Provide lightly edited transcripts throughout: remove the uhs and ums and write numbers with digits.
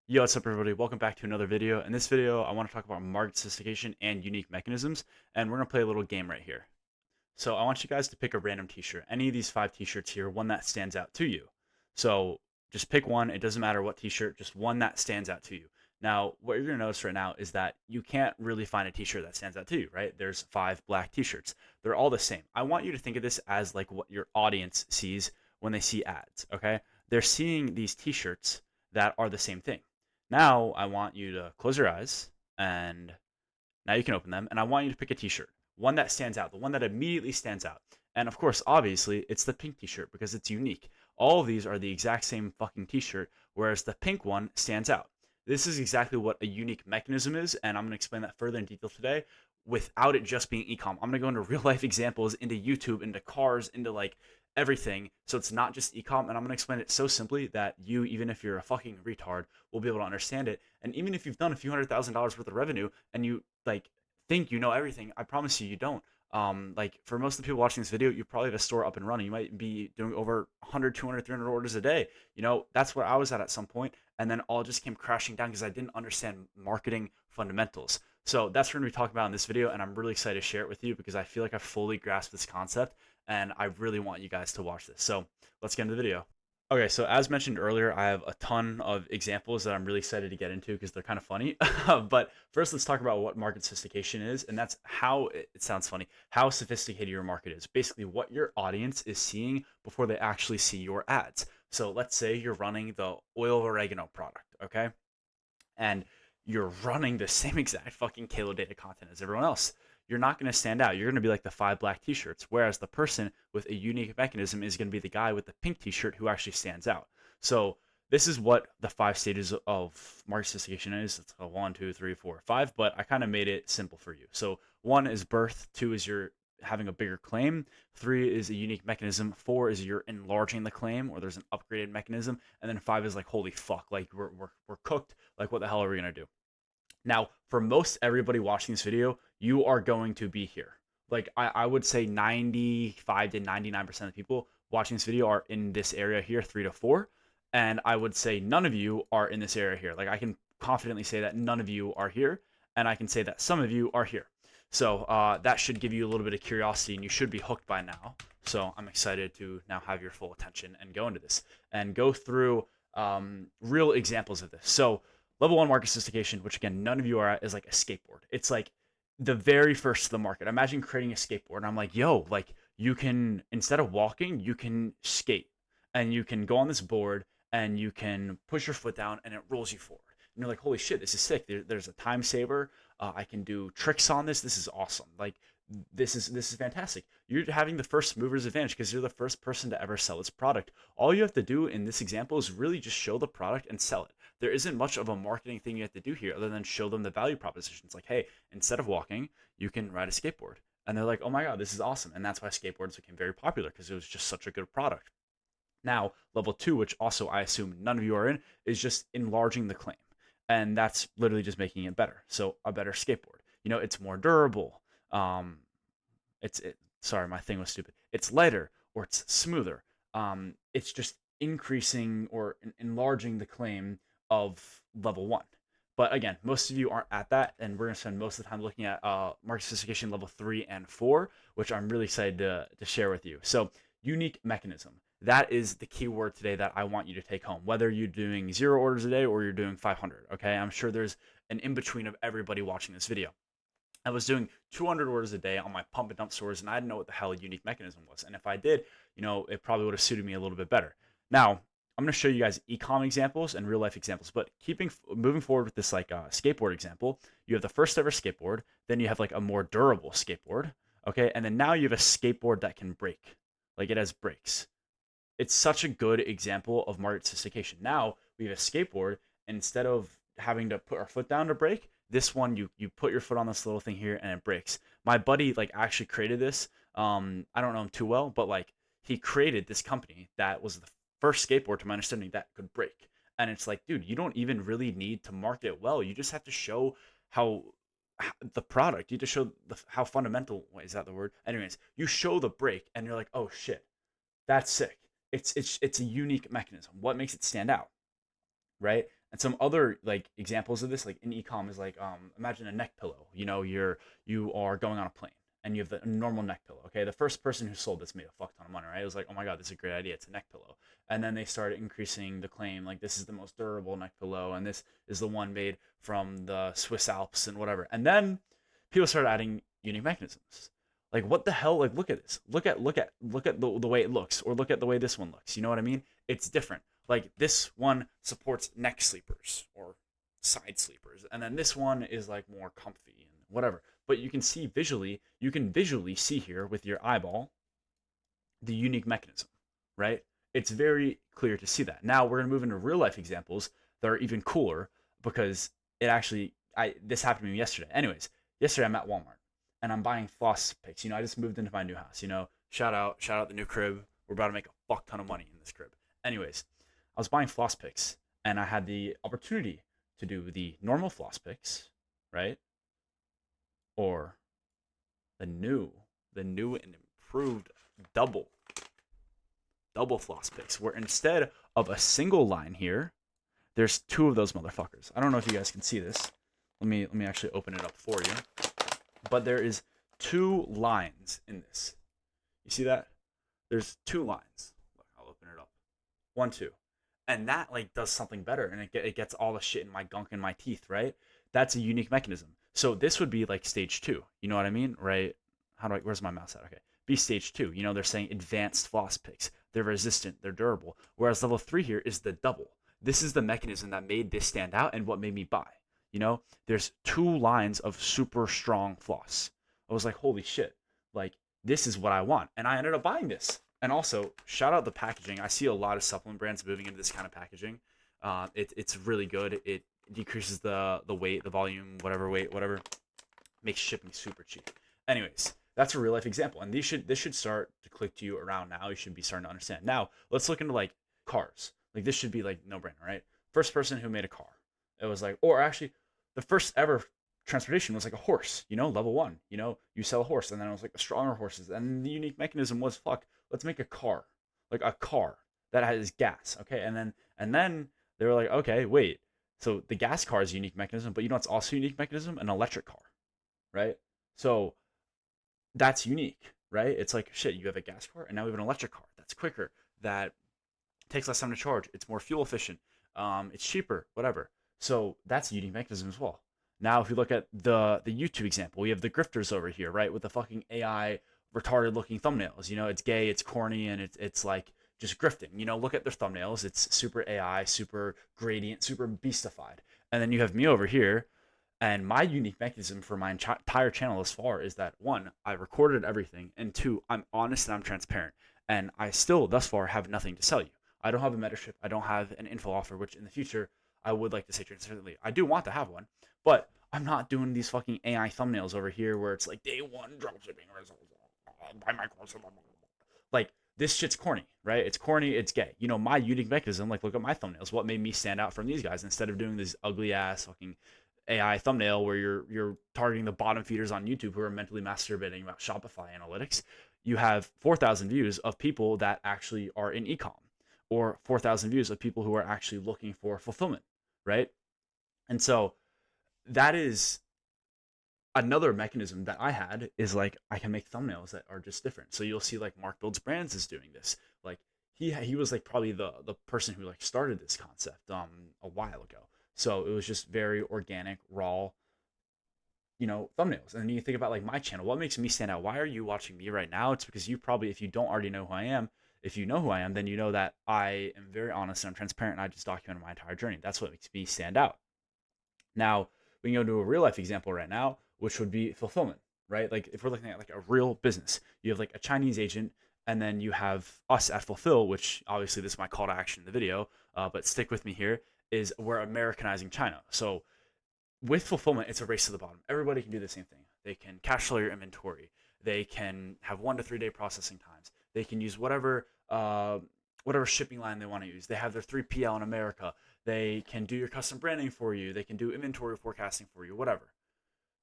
Yo, what's up everybody? Welcome back to another video. In this video, I want to talk about market sophistication and unique mechanisms, and we're going to play a little game right here. So I want you guys to pick a random t-shirt, any of these 5 t-shirts here, one that stands out to you. So just pick one, it doesn't matter what t-shirt, just one that stands out to you. Now, what you're going to notice right now is that you can't really find a t-shirt that stands out to you, right? There's 5 black t-shirts. They're all the same. I want you to think of this as like what your audience sees when they see ads, okay? They're seeing these t-shirts that are the same thing. Now, I want you to close your eyes and now you can open them, and I want you to pick a t-shirt, one that stands out, the one that immediately stands out. And of course, obviously, it's the pink t-shirt because it's unique. All of these are the exact same fucking t-shirt, whereas the pink one stands out. This is exactly what a unique mechanism is, and I'm going to explain that further in detail today without it just being ecom. I'm going to go into real life examples, into YouTube, into cars, into like everything. So it's not just ecom, and I'm going to explain it so simply that you, even if you're a fucking retard, will be able to understand it. And even if you've done a few $100,000 worth of revenue and you like think you know everything, I promise you, you don't. Like for most of the people watching this video, you probably have a store up and running. You might be doing over 100, 200, 300 orders a day. You know, that's where I was at some point, and then all just came crashing down because I didn't understand marketing fundamentals. So that's what we're going to be talking about in this video, and I'm really excited to share it with you because I feel like I fully grasped this concept, and I really want you guys to watch this. So let's get into the video. Okay, so as mentioned earlier, I have a ton of examples that I'm really excited to get into because they're kind of funny. But first, let's talk about what market sophistication is, and that's how it sounds funny, how sophisticated your market is. Basically, what your audience is seeing before they actually see your ads. So let's say you're running the oil of oregano product, okay? And you're running the same exact fucking Kalo data content as everyone else. You're not going to stand out. You're going to be like the 5 black t-shirts, whereas the person with a unique mechanism is going to be the guy with the pink t-shirt who actually stands out. So this is what the 5 stages of market sophistication is. It's a 1, 2, 3, 4, 5, but I kind of made it simple for you. So 1 is birth, 2 is you're having a bigger claim, 3 is a unique mechanism, 4 is you're enlarging the claim or there's an upgraded mechanism, and then 5 is like holy fuck, like we're cooked, like what the hell are we gonna do? Now, for most everybody watching this video, you are going to be here. Like I would say 95 to 99% of the people watching this video are in this area here, 3 to 4. And I would say none of you are in this area here. Like I can confidently say that none of you are here. And I can say that some of you are here. So that should give you a little bit of curiosity and you should be hooked by now. So I'm excited to now have your full attention and go into this and go through real examples of this. So level 1 market sophistication, which again, none of you are at, is like a skateboard. It's like the very first of the market. Imagine creating a skateboard. And I'm like, yo, like you can, instead of walking, you can skate and you can go on this board and you can push your foot down and it rolls you forward. And you're like, holy shit, this is sick. There's a time saver. I can do tricks on this. This is awesome. Like this is fantastic. You're having the first mover's advantage because you're the first person to ever sell this product. All you have to do in this example is really just show the product and sell it. There isn't much of a marketing thing you have to do here other than show them the value propositions. Like, hey, instead of walking, you can ride a skateboard. And they're like, oh my God, this is awesome. And that's why skateboards became very popular because it was just such a good product. Now, level 2, which also I assume none of you are in, is just enlarging the claim. And that's literally just making it better. So a better skateboard. You know, it's more durable. Um, sorry, my thing was stupid. It's lighter or it's smoother. It's just increasing or enlarging the claim of level 1. But again, most of you aren't at that, and we're gonna spend most of the time looking at market sophistication level 3 and 4, which I'm really excited to share with you. So unique mechanism. That is the key word today that I want you to take home. Whether you're doing 0 orders a day or you're doing 500, okay? I'm sure there's an in-between of everybody watching this video. I was doing 200 orders a day on my pump and dump stores, and I didn't know what the hell a unique mechanism was. And if I did, you know, it probably would have suited me a little bit better. Now, I'm going to show you guys ecom examples and real life examples, but moving forward with this like skateboard example, you have the first ever skateboard, then you have like a more durable skateboard, okay, and then now you have a skateboard that can break, like it has brakes. It's such a good example of market sophistication. Now we have a skateboard, and instead of having to put our foot down to brake, this one you put your foot on this little thing here and it breaks. My buddy like actually created this. I don't know him too well, but like he created this company that was the first skateboard, to my understanding, that could break. And it's like, dude, you don't even really need to market it well. You just have to show how the product. You just show how fundamental. Wait, is that the word? Anyways, you show the break, and you're like, oh shit, that's sick. It's a unique mechanism. What makes it stand out, right? And some other like examples of this, like in ecom, is like imagine a neck pillow. You are going on a plane and you have the normal neck pillow. Okay, the first person who sold this made a fuck ton of money, right? It was like, oh my god, this is a great idea. It's a neck pillow. And then they started increasing the claim, like this is the most durable neck pillow, and this is the one made from the Swiss Alps and whatever. And then people started adding unique mechanisms. Like what the hell? Like look at this. Look at the way it looks, or look at the way this one looks. You know what I mean? It's different. Like this one supports neck sleepers or side sleepers, and then this one is like more comfy and whatever. But you can visually see here with your eyeball the unique mechanism, right? It's very clear to see that. Now we're gonna move into real life examples that are even cooler because it actually I this happened to me yesterday. Anyways, yesterday I'm at Walmart and I'm buying floss picks. I just moved into my new house. Shout out the new crib. We're about to make a fuck ton of money in this crib. Anyways, I was buying floss picks and I had the opportunity to do the normal floss picks, right? Or the new and improved double double floss picks, where instead of a single line here, there's two of those motherfuckers. I don't know if you guys can see this. Let me actually open it up for you. But there is two lines in this. You see that? There's two lines. Look, I'll open it up. 1, 2. And that like does something better, and it gets all the shit in my gunk in my teeth, right? That's a unique mechanism. So this would be like stage 2. You know what I mean, right? Where's my mouse at? Okay. Be stage 2. They're saying advanced floss picks. They're resistant, they're durable. Whereas level 3 here is the double. This is the mechanism that made this stand out and what made me buy. There's two lines of super strong floss. I was like, holy shit, like this is what I want. And I ended up buying this. And also, shout out the packaging. I see a lot of supplement brands moving into this kind of packaging. It's really good. It decreases the weight, the volume, whatever. Makes shipping super cheap. Anyways, that's a real life example. And this should start to click to you around now. You should be starting to understand. Now, let's look into like cars. Like this should be like no brainer, right? First person who made a car. It was like, or actually, the first ever transportation was like a horse, level 1. You sell a horse, and then it was like stronger horses. And the unique mechanism was, fuck, let's make a car. Like a car that has gas. Okay. And then they were like, okay, wait. So the gas car is a unique mechanism, but it's also a unique mechanism? An electric car. Right? So that's unique, right? It's like, shit, you have a gas car and now we have an electric car. That's quicker. That takes less time to charge. It's more fuel efficient. It's cheaper, whatever. So that's a unique mechanism as well. Now, if you look at the YouTube example, we have the grifters over here, right? With the fucking AI retarded looking thumbnails. It's gay, it's corny, and it's like just grifting. Look at their thumbnails. It's super AI, super gradient, super beastified. And then you have me over here. And my unique mechanism for my entire channel thus far is that 1, I recorded everything, and 2, I'm honest and I'm transparent. And I still, thus far, have nothing to sell you. I don't have a mentorship. I don't have an info offer, which in the future, I would like to say transparently, I do want to have one, but I'm not doing these fucking AI thumbnails over here where it's like day 1 dropshipping results. Buy my course. Like this shit's corny, right? It's corny. It's gay. My unique mechanism. Like look at my thumbnails. What made me stand out from these guys instead of doing this ugly ass fucking AI thumbnail where you're targeting the bottom feeders on YouTube who are mentally masturbating about Shopify analytics. You have 4,000 views of people that actually are in ecom, or 4,000 views of people who are actually looking for fulfillment, right? And so that is another mechanism that I had, is like I can make thumbnails that are just different. So you'll see like Mark Builds Brands is doing this. Like he was like probably the person who like started this concept a while ago. So it was just very organic, raw, thumbnails. And then you think about like my channel, what makes me stand out? Why are you watching me right now? It's because you probably, if you don't already know who I am, if you know who I am, then you know that I am very honest and I'm transparent and I just document my entire journey. That's what makes me stand out. Now, we can go to a real life example right now, which would be fulfillment, right? Like if we're looking at like a real business, you have like a Chinese agent, and then you have us at Fulfill, which obviously this is my call to action in the video, but stick with me here, is we're Americanizing China. So with fulfillment, it's a race to the bottom. Everybody can do the same thing. They can cash flow your inventory. They can have 1 to 3 day processing times. They can use whatever shipping line they want to use. They have their 3PL in America. They can do your custom branding for you. They can do inventory forecasting for you, whatever.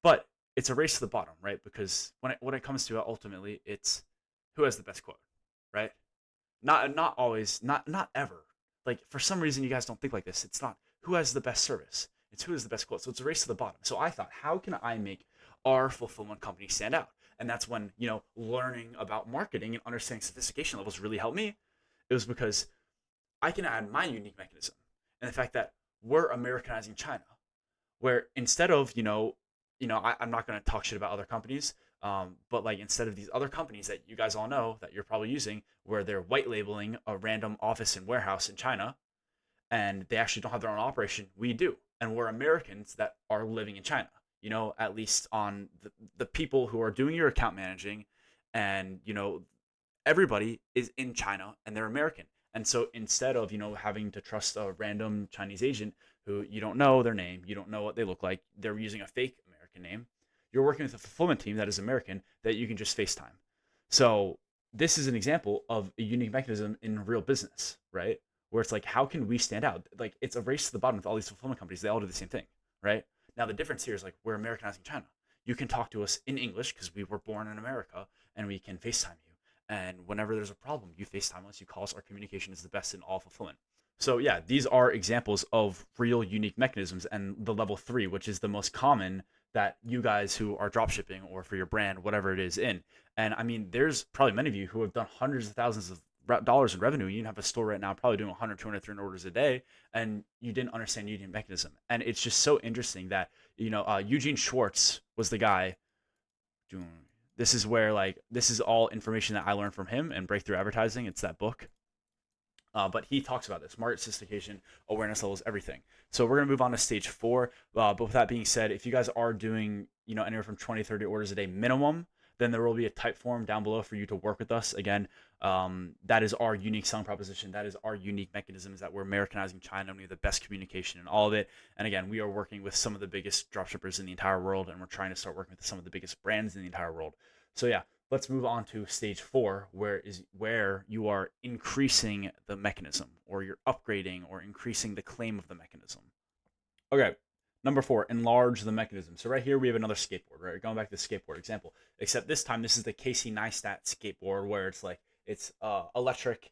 But it's a race to the bottom, right? Because when it comes to it, ultimately, it's who has the best quote, right? Not always, not ever. Like for some reason, you guys don't think like this. It's not who has the best service. It's who has the best quote. So it's a race to the bottom. So I thought, how can I make our fulfillment company stand out? And that's when, learning about marketing and understanding sophistication levels really helped me. It was because I can add my unique mechanism and the fact that we're Americanizing China, where instead of I'm not going to talk shit about other companies, but like instead of these other companies that you guys all know that you're probably using, where they're white labeling a random office and warehouse in China, and they actually don't have their own operation, we do, and we're Americans that are living in China. At least on the people who are doing your account managing, and everybody is in China and they're American. And so instead of, having to trust a random Chinese agent who you don't know their name, you don't know what they look like, they're using a fake American name, you're working with a fulfillment team that is American that you can just FaceTime. So this is an example of a unique mechanism in real business, right? Where it's like, how can we stand out? Like, it's a race to the bottom with all these fulfillment companies. They all do the same thing, right? Now, the difference here is like, we're Americanizing China. You can talk to us in English because we were born in America, and we can FaceTime you. And whenever there's a problem, you FaceTime us, you call us. Our communication is the best in all fulfillment. So yeah, these are examples of real unique mechanisms, and the level 3, which is the most common that you guys who are dropshipping or for your brand, whatever it is, in. And I mean, there's probably many of you who have done hundreds of thousands of dollars in revenue. You have a store right now probably doing 100, 200, 300 orders a day, and you didn't understand unique mechanism. And it's just so interesting that Eugene Schwartz was the guy doing. This is where, like, this is all information that I learned from him and Breakthrough Advertising. It's that book. But he talks about this: market sophistication, awareness levels, everything. So we're gonna move on to stage 4. But with that being said, if you guys are doing anywhere from 20, 30 orders a day minimum, then there will be a type form down below for you to work with us. Again, that is our unique selling proposition. That is our unique mechanisms, that we're Americanizing China, and we have the best communication in all of it. And again, we are working with some of the biggest dropshippers in the entire world, and we're trying to start working with some of the biggest brands in the entire world. So yeah, let's move on to stage 4, where you are increasing the mechanism, or you're upgrading or increasing the claim of the mechanism. Okay, number 4, enlarge the mechanism. So right here we have another skateboard, right? Going back to the skateboard example, except this time this is the Casey Neistat skateboard, where it's electric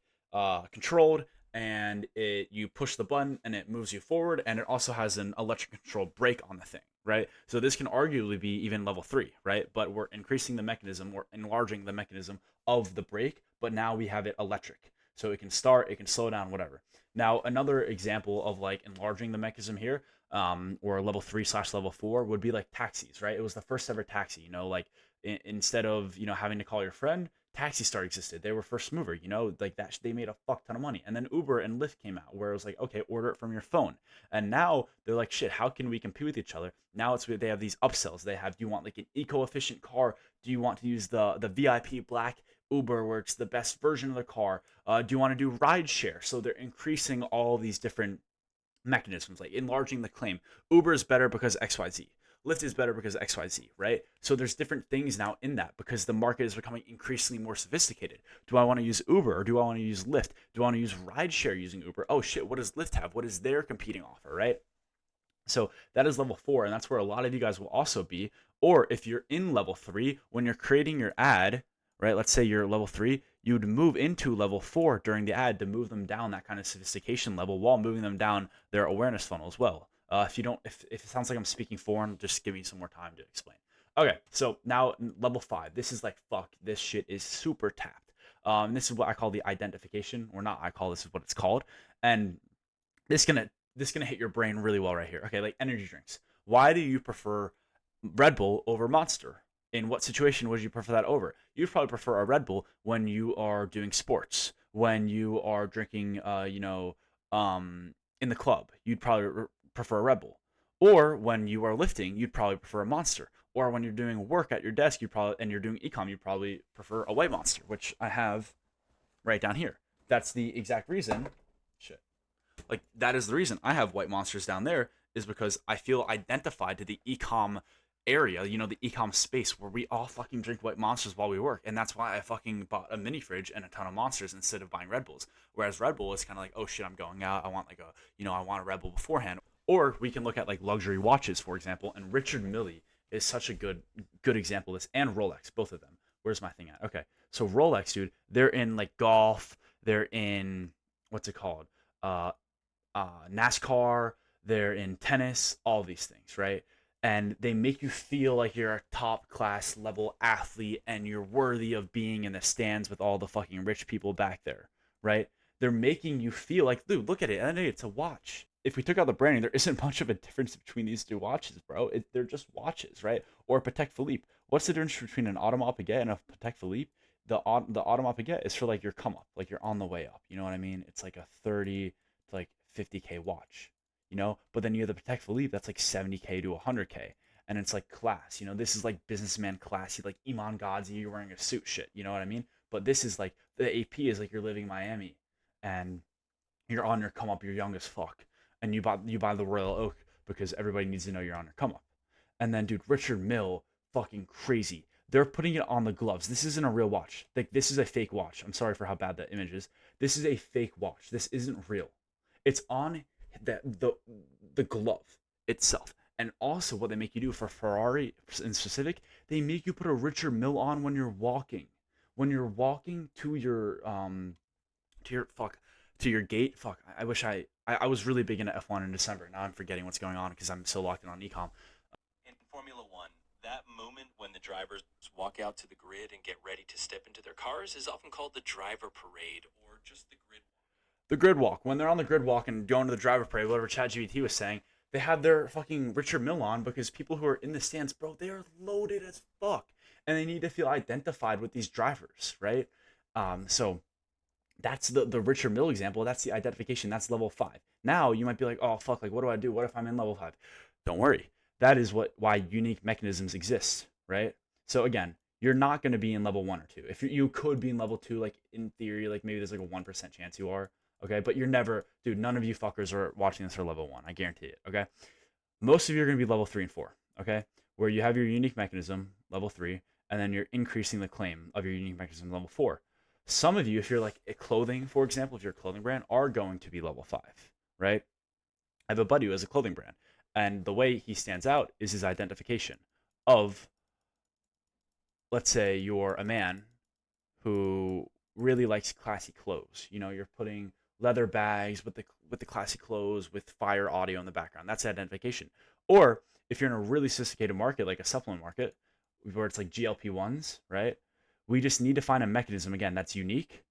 controlled, and you push the button and it moves you forward, and it also has an electric controlled brake on the thing, right? So this can arguably be even level 3, right? But we're increasing the mechanism, we're enlarging the mechanism of the brake, but now we have it electric. So it can start, it can slow down, whatever. Now, another example of like enlarging the mechanism here, or level 3/level 4, would be like taxis, right? It was the first ever taxi, like instead of, having to call your friend, Taxi Star existed. They were first mover, like that. They made a fuck ton of money. And then Uber and Lyft came out, where it was like, okay, order it from your phone. And now they're like, shit, how can we compete with each other? Now they have these upsells. They have, do you want like an eco-efficient car? Do you want to use the VIP Black Uber, where it's the best version of the car? Do you want to do ride share? So they're increasing all these different mechanisms, like enlarging the claim. Uber is better because XYZ. Lyft is better because XYZ, right? So there's different things now in that, because the market is becoming increasingly more sophisticated. Do I want to use Uber, or do I want to use Lyft? Do I want to use rideshare using Uber? Oh shit, what does Lyft have? What is their competing offer, right? So that is level 4, and that's where a lot of you guys will also be. Or if you're in level 3, when you're creating your ad, right? Let's say you're level 3, you would move into level 4 during the ad to move them down that kind of sophistication level, while moving them down their awareness funnel as well. If it sounds like I'm speaking foreign, just give me some more time to explain. Okay, so now level 5. This is like, fuck, this shit is super tapped. This is what I call the identification, or not I call, this is what it's called. And this gonna hit your brain really well right here. Okay, like energy drinks. Why do you prefer Red Bull over Monster? In what situation would you prefer that over? You'd probably prefer a Red Bull when you are doing sports, when you are drinking, in the club. You'd probably prefer a Red Bull. Or when you are lifting, you'd probably prefer a Monster. Or when you're doing work at your desk, and you're doing ecom, you probably prefer a White Monster, which I have right down here. That's the exact reason. Shit. Like, that is the reason I have White Monsters down there, is because I feel identified to the ecom area, the ecom space, where we all fucking drink White Monsters while we work. And that's why I fucking bought a mini fridge and a ton of Monsters instead of buying Red Bulls. Whereas Red Bull is kind of like, oh shit, I'm going out, I want like I want a Red Bull beforehand. Or we can look at like luxury watches, for example, and Richard Mille is such a good example of this, and Rolex, both of them. Where's my thing at? Okay, so Rolex, dude, they're in like golf, they're in, what's it called, NASCAR, they're in tennis, all these things, right? And they make you feel like you're a top class level athlete and you're worthy of being in the stands with all the fucking rich people back there, right? They're making you feel like, dude, look at it. It's a watch. If we took out the branding, there isn't much of a difference between these two watches, bro. They're just watches, right? Or Patek Philippe. What's the difference between an Audemars Piguet and a Patek Philippe? The Audemars Piguet is for like your come up, like you're on the way up. You know what I mean? It's like a 30 to like 50K watch, you know. But then you have the Patek Philippe that's like 70K to 100K, and it's like class. You know, this is like businessman classy, like Iman Ghazi. You're wearing a suit, shit. You know what I mean? But this is like the AP is like you're living Miami, and you're on your come up. You're young as fuck, and you buy the Royal Oak because everybody needs to know you're on your come up. And then, dude, Richard Mill, fucking crazy. They're putting it on the gloves. This isn't a real watch. Like, this is a fake watch. I'm sorry for how bad that image is. This is a fake watch. This isn't real. It's on the glove itself. And also, what they make you do for Ferrari in specific, they make you put a Richard Mill on when you're walking. When you're walking to your fuck to your gate. Fuck. I wish I was really big into F1 in December. Now I'm forgetting what's going on because I'm so locked in on ecom. In Formula One, that moment when the drivers walk out to the grid and get ready to step into their cars is often called the driver parade or just the grid walk. The grid walk. When they're on the grid walk and going to the driver parade, whatever ChatGPT was saying, they have their fucking Richard Mill on because people who are in the stands, bro, they are loaded as fuck, and they need to feel identified with these drivers, right? So that's the Richard Mill example. That's the identification. That's level 5. Now you might be like, oh fuck, like what do I do? What if I'm in level 5? Don't worry. That is why unique mechanisms exist, right? So again, you're not going to be in level 1 or 2. If you could be in level 2, like in theory, like maybe there's like a 1% chance you are. Okay, but you're never, dude. None of you fuckers are watching this are level 1. I guarantee it. Okay, most of you are going to be level 3 and 4. Okay, where you have your unique mechanism level 3, and then you're increasing the claim of your unique mechanism level 4. Some of you, if you're like a clothing, for example, if you're a clothing brand, are going to be level 5, right? I have a buddy who has a clothing brand, and the way he stands out is his identification of, let's say you're a man who really likes classy clothes. You know, you're putting leather bags with the classy clothes with fire audio in the background. That's identification. Or if you're in a really sophisticated market like a supplement market where it's like GLP-1s, right? We just need to find a mechanism again that's unique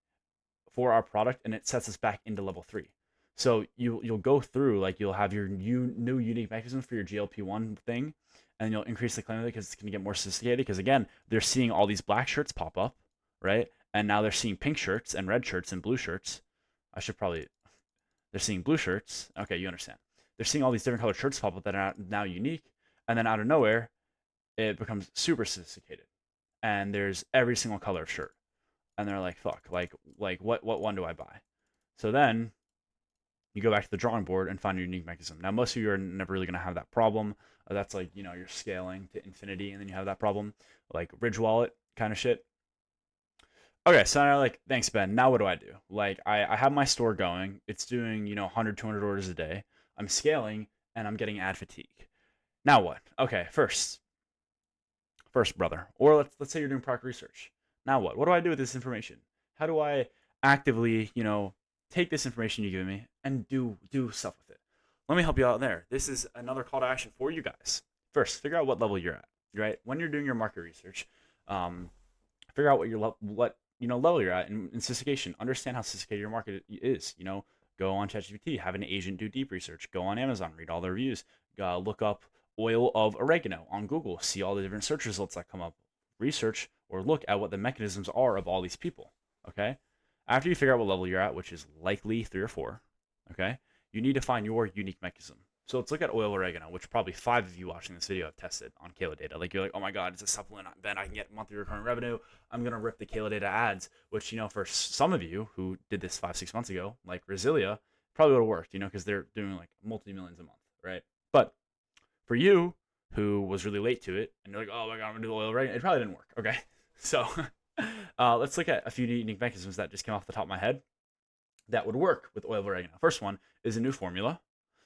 for our product, and it sets us back into level 3. So you'll go through, like, you'll have your new unique mechanism for your GLP-1 thing, and you'll increase the claim of it because it's going to get more sophisticated. Because again, they're seeing all these black shirts pop up, right? And now they're seeing pink shirts and red shirts and blue shirts. They're seeing blue shirts. Okay, you understand. They're seeing all these different colored shirts pop up that are now unique, and then out of nowhere, it becomes super sophisticated, and there's every single color of shirt, and they're like, fuck, like what one do I buy? So then you go back to the drawing board and find your unique mechanism. Now, most of you are never really going to have that problem. That's like, you know, you're scaling to infinity and then you have that problem, like Ridge Wallet kind of shit. Okay, so now, like, thanks, Ben. Now what do I do? Like, I have my store going. It's doing, you know, 100, 200 orders a day. I'm scaling and I'm getting ad fatigue. Now what? Okay, first, brother. Or let's say you're doing product research. Now what? What do I do with this information? How do I actively, you know, take this information you give me and do stuff with it? Let me help you out there. This is another call to action for you guys. First, figure out what level you're at. Right? When you're doing your market research, figure out what level you're at in sophistication. Understand how sophisticated your market is. You know, go on ChatGPT, have an agent do deep research. Go on Amazon, read all the reviews. Look up oil of oregano on Google. See all the different search results that come up. Research or look at what the mechanisms are of all these people. Okay. After you figure out what level you're at, which is likely 3 or 4, okay, you need to find your unique mechanism. So let's look at oil oregano, which probably 5 of you watching this video have tested on Kayla Data. Like, you're like, oh my God, it's a supplement. Ben, I can get monthly recurring revenue. I'm going to rip the Kayla Data ads, which, you know, for some of you who did this 5-6 months ago, like Resilia, probably would have worked, you know, because they're doing like multi-millions a month, right? But for you who was really late to it and you're like, oh my God, I'm going to do the oil oregano, it probably didn't work, okay? So let's look at a few unique mechanisms that just came off the top of my head that would work with oil of oregano. First one is a new formula.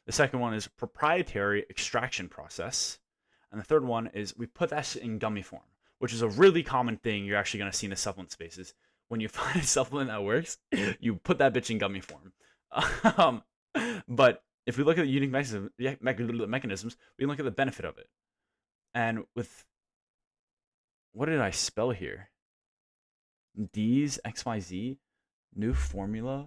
The second one is proprietary extraction process. And the third one is we put that in gummy form, which is a really common thing you're actually going to see in the supplement spaces. When you find a supplement that works, you put that bitch in gummy form. But if we look at the unique mechanisms, we can look at the benefit of it. And with, what did I spell here? D's XYZ new formula.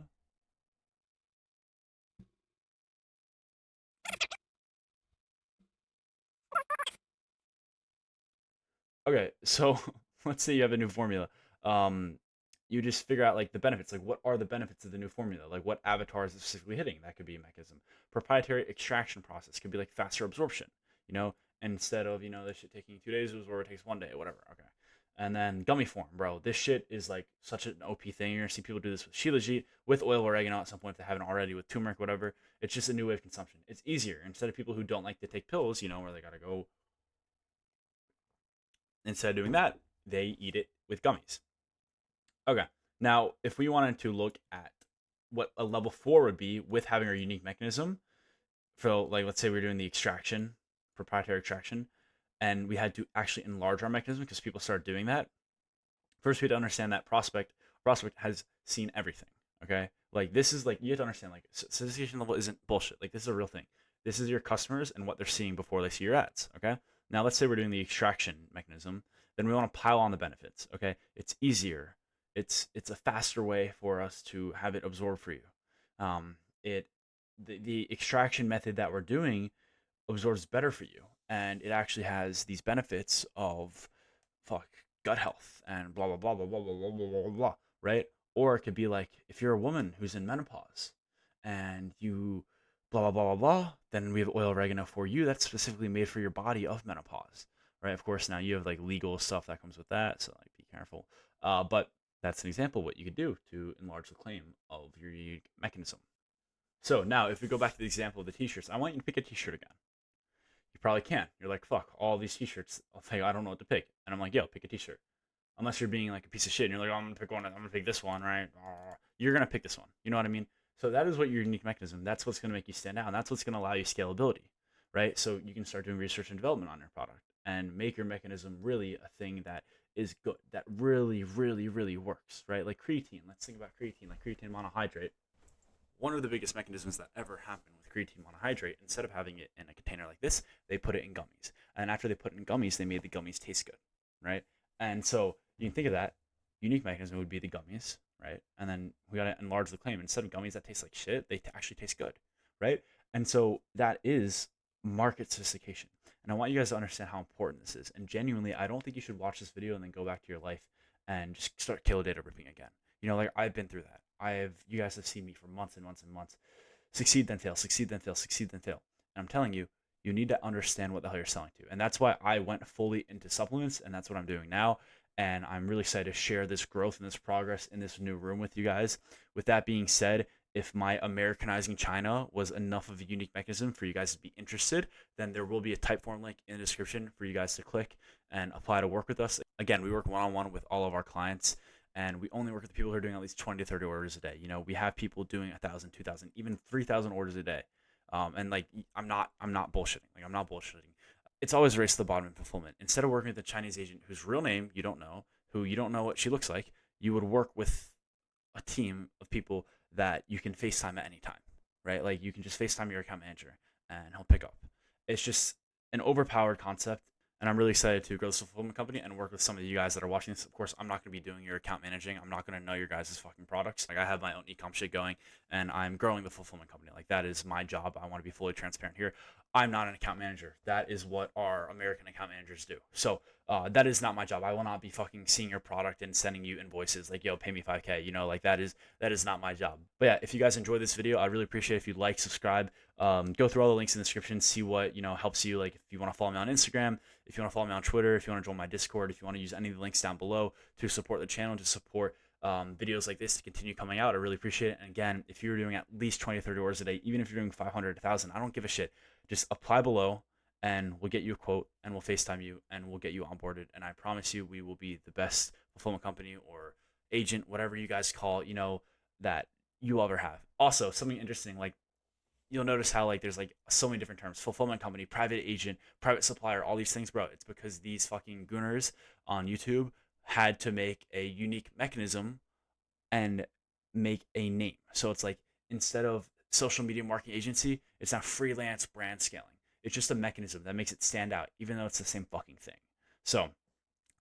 Okay, so let's say you have a new formula. Um, you just figure out like the benefits. Like, what are the benefits of the new formula? Like, what avatar is it specifically hitting? That could be a mechanism. Proprietary extraction process could be like faster absorption. You know, instead of this shit taking 2 days, it was where it takes 1 day, whatever. Okay. And then gummy form, bro. This shit is like such an OP thing. You're gonna see people do this with shilajit, with oil oregano at some point if they haven't already, with turmeric, whatever. It's just a new way of consumption. It's easier instead of people who don't like to take pills, where they gotta go. Instead of doing that, they eat it with gummies. Okay. Now, if we wanted to look at what a level 4 would be with having our unique mechanism, for like, let's say we're doing the extraction, proprietary extraction, and we had to actually enlarge our mechanism because people started doing that. First, we had to understand that prospect has seen everything. Okay, like this is like, you have to understand, like, sophistication level isn't bullshit. Like, this is a real thing. This is your customers and what they're seeing before they see your ads. Okay, now let's say we're doing the extraction mechanism, then we want to pile on the benefits. Okay, it's easier. It's a faster way for us to have it absorbed for you. It the extraction method that we're doing absorbs better for you, and it actually has these benefits of, fuck, gut health and blah blah blah blah blah blah blah blah blah blah, right? Or it could be like, if you're a woman who's in menopause and you blah blah blah blah blah, then we have oil oregano for you that's specifically made for your body of menopause, right? Of course, now you have like legal stuff that comes with that, so like be careful. But that's an example of what you could do to enlarge the claim of your unique mechanism. So now, if we go back to the example of the t-shirts, I want you to pick a t-shirt again. You probably can't. You're like, fuck, all these t-shirts. I'll tell you, I don't know what to pick. And I'm like, yo, pick a t-shirt. Unless you're being like a piece of shit and you're like, oh, I'm gonna pick one. I'm gonna pick this one, right? You're gonna pick this one. You know what I mean? So that is what your unique mechanism. That's what's gonna make you stand out, and that's what's gonna allow you scalability, right? So you can start doing research and development on your product and make your mechanism really a thing that is good, that really, really, really works, right? Like creatine. Let's think about creatine, like creatine monohydrate. One of the biggest mechanisms that ever happened with creatine monohydrate, instead of having it in a container like this, they put it in gummies. And after they put it in gummies, they made the gummies taste good, right? And so you can think of that unique mechanism would be the gummies, right? And then we got to enlarge the claim. Instead of gummies that taste like shit, they actually taste good, right? And so that is market sophistication. And I want you guys to understand how important this is. And genuinely, I don't think you should watch this video and then go back to your life and just start kilo data ripping again. Like, I've been through that. You guys have seen me for months and months and months succeed then fail, succeed then fail, succeed then fail. And I'm telling you, you need to understand what the hell you're selling to. And that's why I went fully into supplements, and that's what I'm doing now. And I'm really excited to share this growth and this progress in this new room with you guys. With that being said, if my Americanizing China was enough of a unique mechanism for you guys to be interested, then there will be a Typeform link in the description for you guys to click and apply to work with us. Again, we work one-on-one with all of our clients, and we only work with the people who are doing at least 20 to 30 orders a day. We have people doing 1,000, 2,000, even 3,000 orders a day. And like, I'm not bullshitting. Like, I'm not bullshitting. It's always a race to the bottom in fulfillment. Instead of working with a Chinese agent whose real name you don't know, who you don't know what she looks like, you would work with a team of people that you can FaceTime at any time, right? Like, you can just FaceTime your account manager and he'll pick up. It's just an overpowered concept, and I'm really excited to grow this fulfillment company and work with some of you guys that are watching this. Of course, I'm not going to be doing your account managing. I'm not going to know your guys' fucking products. Like, I have my own ecom shit going, and I'm growing the fulfillment company. Like, that is my job. I want to be fully transparent here. I'm not an account manager. That is what our American account managers do. So that is not my job. I will not be fucking seeing your product and sending you invoices like, yo, pay me 5K. Like, that is not my job. But yeah, if you guys enjoyed this video, I'd really appreciate it if you like, subscribe, go through all the links in the description, see what helps you. Like, if you want to follow me on Instagram, if you want to follow me on Twitter, if you want to join my Discord, if you want to use any of the links down below to support the channel, to support videos like this to continue coming out, I really appreciate it. And again, if you're doing at least 20 to 30 orders a day, even if you're doing 500, 1,000, I don't give a shit. Just apply below and we'll get you a quote and we'll FaceTime you and we'll get you onboarded. And I promise you, we will be the best fulfillment company or agent, whatever you guys call, that you ever have. Also, something interesting, like, you'll notice how, like, there's like so many different terms: fulfillment company, private agent, private supplier, all these things, bro. It's because these fucking gooners on YouTube had to make a unique mechanism and make a name. So it's like, instead of social media marketing agency. It's not freelance brand scaling. It's just a mechanism that makes it stand out, even though it's the same fucking thing. So,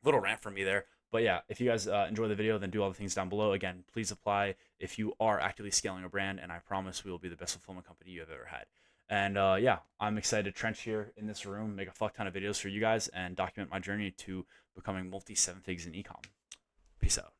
little rant from me there. But yeah, if you guys enjoy the video, then do all the things down below. Again, please apply if you are actively scaling a brand, and I promise we will be the best fulfillment company you have ever had. And yeah, I'm excited to trench here in this room, make a fuck ton of videos for you guys, and document my journey to becoming multi seven figs in ecom. Peace out.